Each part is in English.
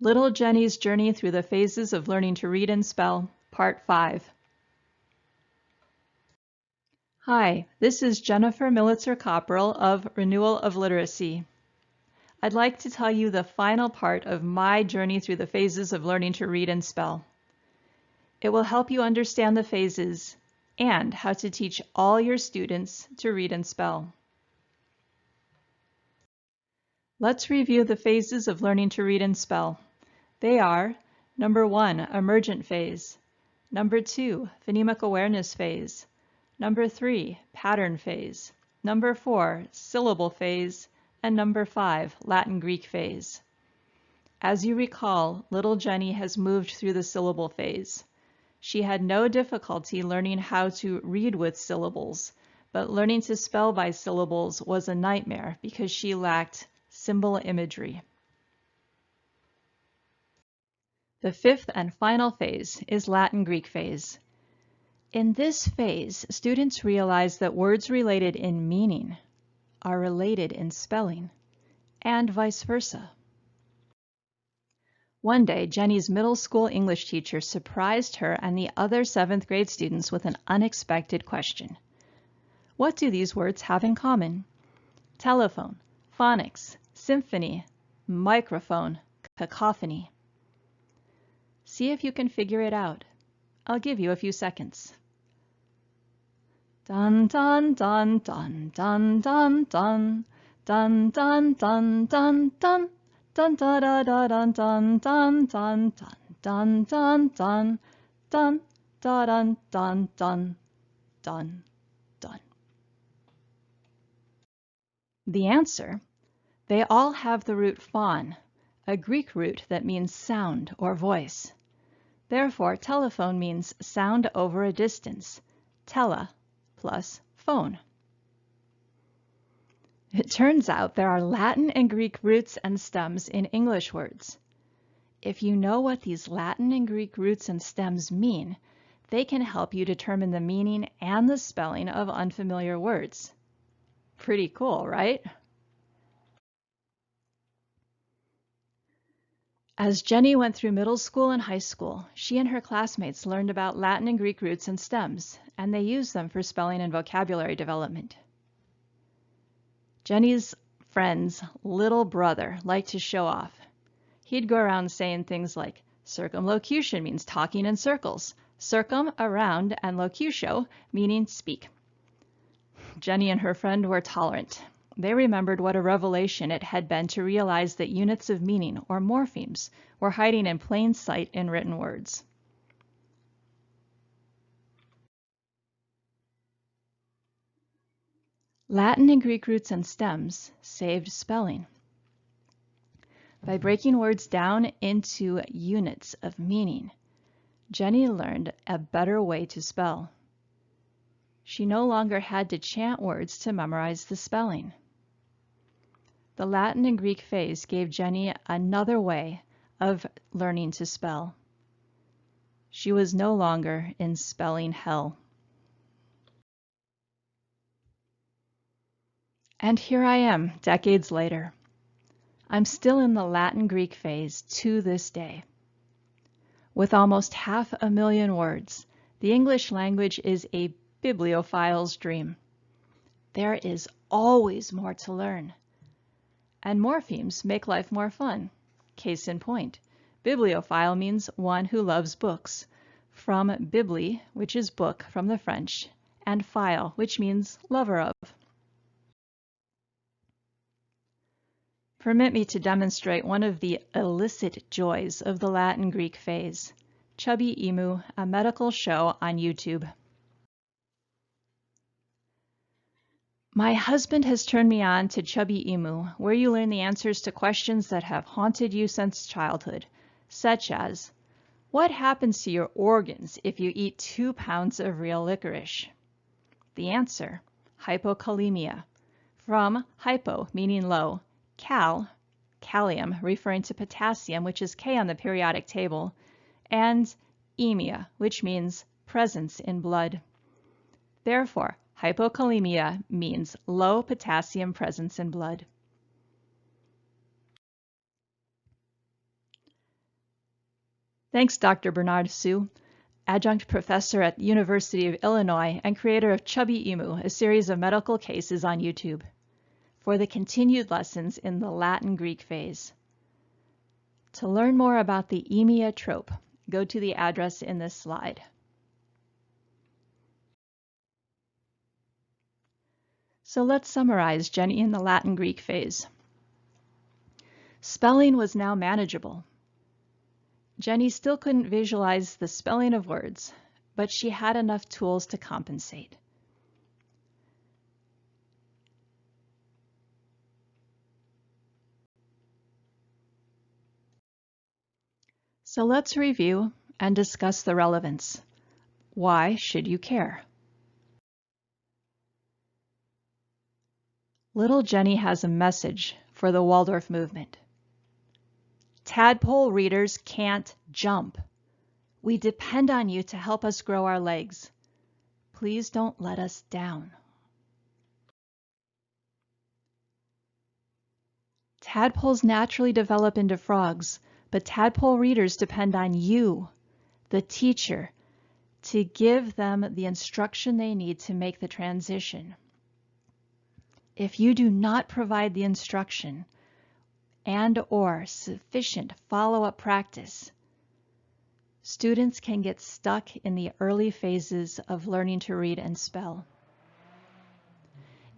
Little Jenny's Journey Through the Phases of Learning to Read and Spell, Part 5. Hi, this is Jennifer Militzer-Kopperl of Renewal of Literacy. I'd like to tell you the final part of my journey through the phases of learning to read and spell. It will help you understand the phases and how to teach all your students to read and spell. Let's review the phases of learning to read and spell. They are: number 1, emergent phase; number 2, phonemic awareness phase; number 3, pattern phase; number 4, syllable phase; and number 5, Latin-Greek phase. As you recall, little Jenny has moved through the syllable phase. She had no difficulty learning how to read with syllables, but learning to spell by syllables was a nightmare because she lacked symbol imagery. The 5th and final phase is Latin-Greek phase. In this phase, students realize that words related in meaning are related in spelling, and vice versa. One day, Jenny's middle school English teacher surprised her and the other 7th grade students with an unexpected question. What do these words have in common? Telephone, phonics, symphony, microphone, cacophony. See if you can figure it out. I'll give you a few seconds. Dun dun dun dun dun dun dun dun dun dun dun dun dun da da da dun dun dun dun dun dun dun dun da dun dun dun dun dun. The answer: they all have the root phon, a Greek root that means sound or voice. Therefore, telephone means sound over a distance, tele plus phone. It turns out there are Latin and Greek roots and stems in English words. If you know what these Latin and Greek roots and stems mean, they can help you determine the meaning and the spelling of unfamiliar words. Pretty cool, right? As Jenny went through middle school and high school, she and her classmates learned about Latin and Greek roots and stems, and they used them for spelling and vocabulary development. Jenny's friend's little brother liked to show off. He'd go around saying things like, circumlocution means talking in circles, circum, around, and locutio, meaning speak. Jenny and her friend were tolerant. They remembered what a revelation it had been to realize that units of meaning, or morphemes, were hiding in plain sight in written words. Latin and Greek roots and stems saved spelling. By breaking words down into units of meaning, Jenny learned a better way to spell. She no longer had to chant words to memorize the spelling. The Latin and Greek phase gave Jenny another way of learning to spell. She was no longer in spelling hell. And here I am, decades later. I'm still in the Latin-Greek phase to this day. With almost 500,000 words, the English language is a bibliophile's dream. There is always more to learn. And morphemes make life more fun. Case in point, bibliophile means one who loves books, from bibli, which is book from the French, and phile, which means lover of. Permit me to demonstrate one of the illicit joys of the Latin-Greek phase, Chubby Emu, a medical show on YouTube. My husband has turned me on to Chubby Emu, where you learn the answers to questions that have haunted you since childhood, such as, what happens to your organs if you eat 2 pounds of real licorice? The answer, hypokalemia, from hypo, meaning low, kalium, referring to potassium, which is K on the periodic table, and emia, which means presence in blood. Therefore, hypokalemia means low potassium presence in blood. Thanks, Dr. Bernard Sue, adjunct professor at the University of Illinois and creator of Chubby Emu, a series of medical cases on YouTube, for the continued lessons in the Latin-Greek phase. To learn more about the EMEA trope, go to the address in this slide. So let's summarize Jenny in the Latin-Greek phase. Spelling was now manageable. Jenny still couldn't visualize the spelling of words, but she had enough tools to compensate. So let's review and discuss the relevance. Why should you care? Little Jenny has a message for the Waldorf movement. Tadpole readers can't jump. We depend on you to help us grow our legs. Please don't let us down. Tadpoles naturally develop into frogs, but tadpole readers depend on you, the teacher, to give them the instruction they need to make the transition. If you do not provide the instruction and/or sufficient follow-up practice, students can get stuck in the early phases of learning to read and spell.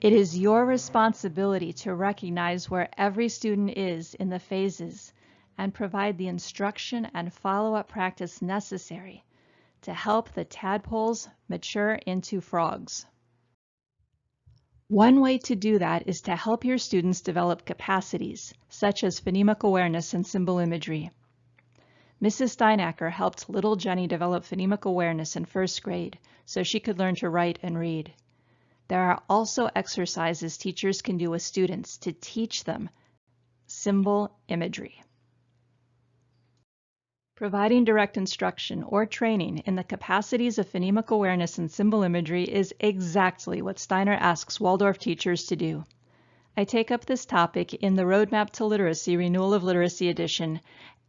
It is your responsibility to recognize where every student is in the phases and provide the instruction and follow-up practice necessary to help the tadpoles mature into frogs. One way to do that is to help your students develop capacities, such as phonemic awareness and symbol imagery. Mrs. Steinacker helped little Jenny develop phonemic awareness in first grade so she could learn to write and read. There are also exercises teachers can do with students to teach them symbol imagery. Providing direct instruction or training in the capacities of phonemic awareness and symbol imagery is exactly what Steiner asks Waldorf teachers to do. I take up this topic in the Roadmap to Literacy Renewal of Literacy Edition,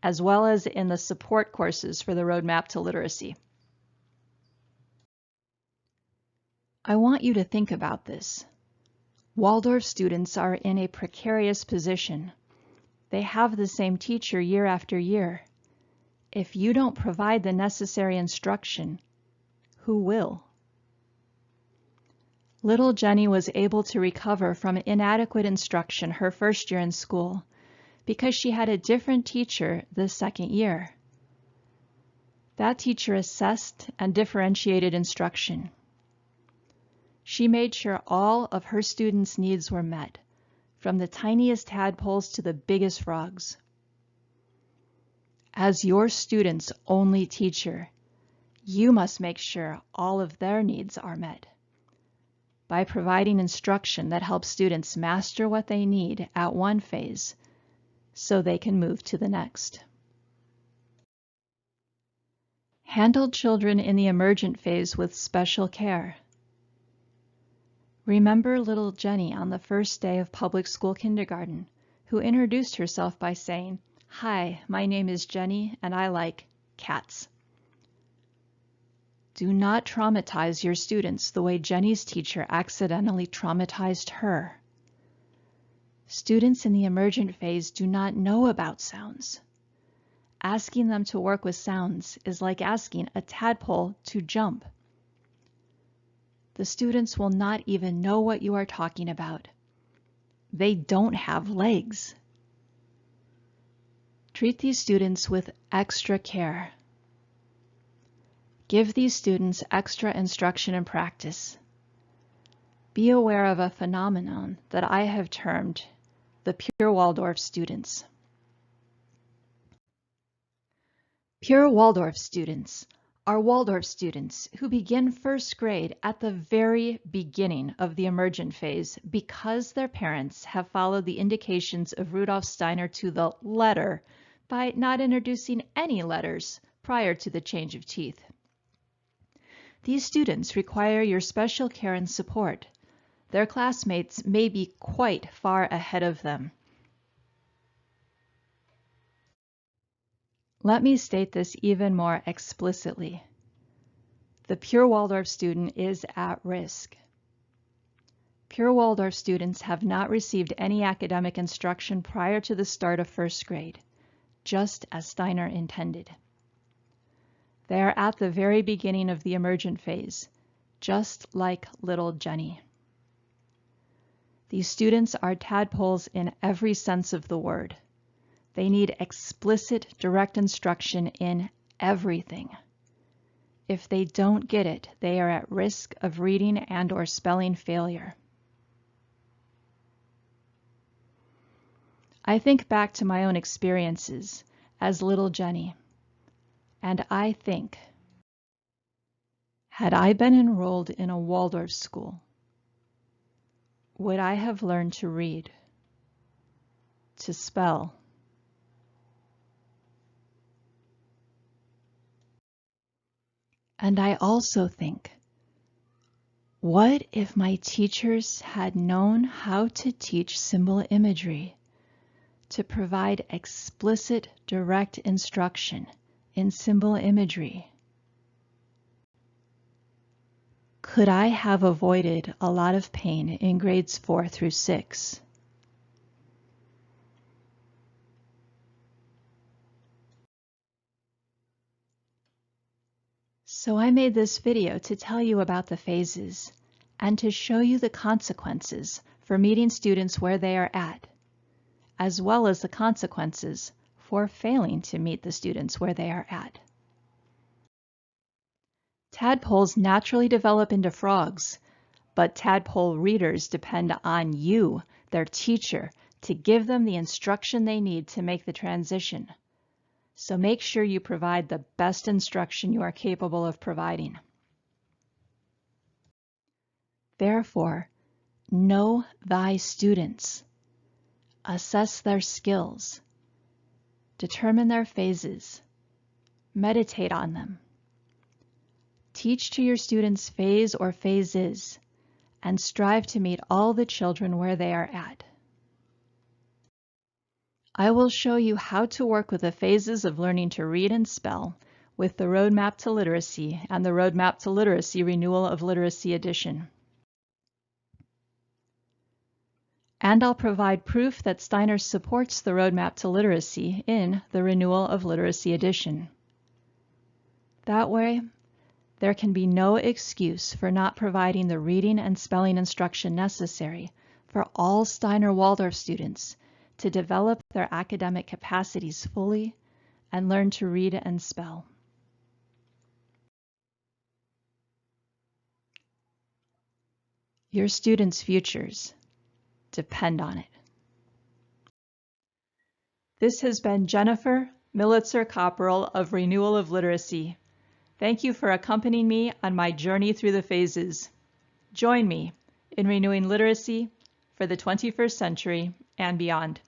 as well as in the support courses for the Roadmap to Literacy. I want you to think about this. Waldorf students are in a precarious position. They have the same teacher year after year. If you don't provide the necessary instruction, who will? Little Jenny was able to recover from inadequate instruction her first year in school because she had a different teacher the second year. That teacher assessed and differentiated instruction. She made sure all of her students' needs were met, from the tiniest tadpoles to the biggest frogs. As your students' only teacher, you must make sure all of their needs are met by providing instruction that helps students master what they need at one phase so they can move to the next. Handle children in the emergent phase with special care. Remember little Jenny on the first day of public school kindergarten, who introduced herself by saying, "Hi, my name is Jenny and I like cats." Do not traumatize your students the way Jenny's teacher accidentally traumatized her. Students in the emergent phase do not know about sounds. Asking them to work with sounds is like asking a tadpole to jump. The students will not even know what you are talking about. They don't have legs. Treat these students with extra care. Give these students extra instruction and practice. Be aware of a phenomenon that I have termed the pure Waldorf students. Pure Waldorf students are Waldorf students who begin first grade at the very beginning of the emergent phase because their parents have followed the indications of Rudolf Steiner to the letter by not introducing any letters prior to the change of teeth. These students require your special care and support. Their classmates may be quite far ahead of them. Let me state this even more explicitly. The pure Waldorf student is at risk. Pure Waldorf students have not received any academic instruction prior to the start of first grade, just as Steiner intended. They are at the very beginning of the emergent phase, just like little Jenny. These students are tadpoles in every sense of the word. They need explicit, direct instruction in everything. If they don't get it, they are at risk of reading and/or spelling failure. I think back to my own experiences as little Jenny, and I think, had I been enrolled in a Waldorf school, would I have learned to read, to spell, and I also think, what if my teachers had known how to teach symbol imagery, to provide explicit, direct instruction in symbol imagery? Could I have avoided a lot of pain in grades 4 through 6? So I made this video to tell you about the phases and to show you the consequences for meeting students where they are at, as well as the consequences for failing to meet the students where they are at. Tadpoles naturally develop into frogs, but tadpole readers depend on you, their teacher, to give them the instruction they need to make the transition. So make sure you provide the best instruction you are capable of providing. Therefore, know thy students. Assess their skills. Determine their phases. Meditate on them. Teach to your students phase or phases, and strive to meet all the children where they are at. I will show you how to work with the phases of learning to read and spell with the Roadmap to Literacy and the Roadmap to Literacy Renewal of Literacy Edition. And I'll provide proof that Steiner supports the Roadmap to Literacy in the Renewal of Literacy Edition. That way, there can be no excuse for not providing the reading and spelling instruction necessary for all Steiner Waldorf students to develop their academic capacities fully and learn to read and spell. Your students' futures depend on it. This has been Jennifer Militzer-Kopperl of Renewal of Literacy. Thank you for accompanying me on my journey through the phases. Join me in renewing literacy for the 21st century and beyond.